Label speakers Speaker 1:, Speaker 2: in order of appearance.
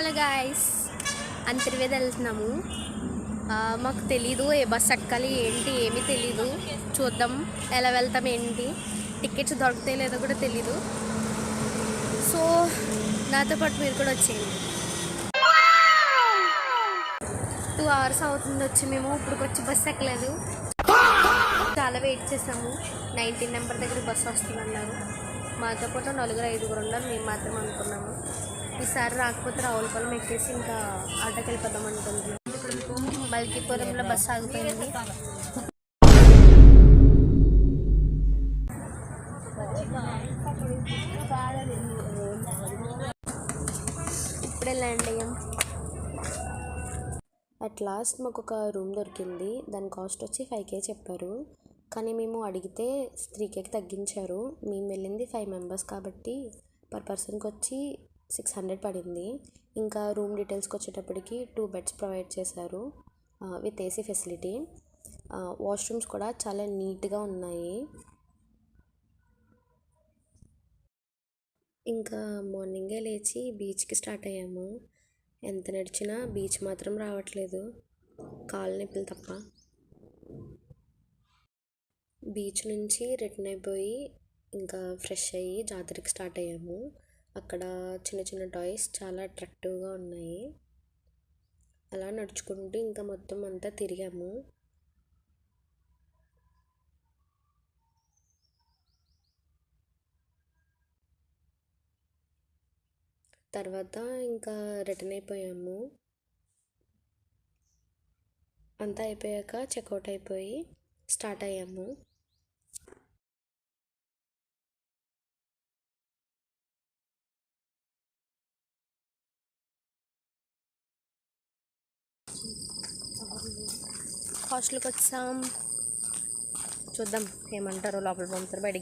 Speaker 1: Hello guys, Antarvedi వెళ్తున్నాము. మాకు తెలీదు ఏ బస్ ఎక్కాలి ఏంటి ఏమీ తెలీదు. చూద్దాం ఎలా వెళ్తాం ఏంటి, టికెట్స్ దొరుకుతాయి లేదో కూడా తెలీదు. సో నాతో పాటు మీరు కూడా వచ్చేయండి. 2 hours అవుతుంది వచ్చి, మేము ఇప్పుడు వచ్చి బస్సు ఎక్కలేదు. చాలా వెయిట్ చేసాము. 19 నెంబర్ దగ్గర బస్సు వస్తుందన్నారు. మాతో పాటు 4-5 ఉన్నారు, మేము మాత్రం అనుకున్నాము. ఈసారి రాకపోతే రావులపాలెం ఎక్కేసి ఇంకా ఆటోకి వెళ్ళిపోదాం అనుకుంటున్నాం. మల్కీపురంలో బస్సు ఆగిపోయింది. ఇప్పుడే ల్యాండ్ అయ్యాం. అట్ లాస్ట్ మాకు ఒక రూమ్ దొరికింది. దాని కాస్ట్ వచ్చి 5K చెప్పారు, కానీ మేము అడిగితే 3Kకి తగ్గించారు. మేము వెళ్ళింది 5 members కాబట్టి పర్ పర్సన్కి వచ్చి 600 పడింది. ఇంకా రూమ్ డీటెయిల్స్కి వచ్చేటప్పటికి 2 beds ప్రొవైడ్ చేశారు విత్ AC ఫెసిలిటీ. వాష్రూమ్స్ కూడా చాలా నీట్గా ఉన్నాయి. ఇంకా మార్నింగే లేచి బీచ్కి స్టార్ట్ అయ్యాము. ఎంత నడిచినా బీచ్ మాత్రం రావట్లేదు, కాళ్ళ నొప్పులు తప్ప. బీచ్ నుంచి రిటర్న్ అయిపోయి ఇంకా ఫ్రెష్ అయ్యి జాతరకి స్టార్ట్ అయ్యాము. అక్కడ చిన్న చిన్న టాయ్స్ చాలా అట్రాక్టివ్గా ఉన్నాయి. అలా నడుచుకుంటూ ఇంకా మొత్తం అంతా తిరిగాము. తర్వాత ఇంకా రిటర్న్ అయిపోయాము. అంతా అయిపోయాక చెక్అవుట్ అయిపోయి స్టార్ట్ అయ్యాము. హాస్టల్కి వచ్చాం. చూద్దాం ఏమంటారో, లోపల పంపుతారు బయటికి.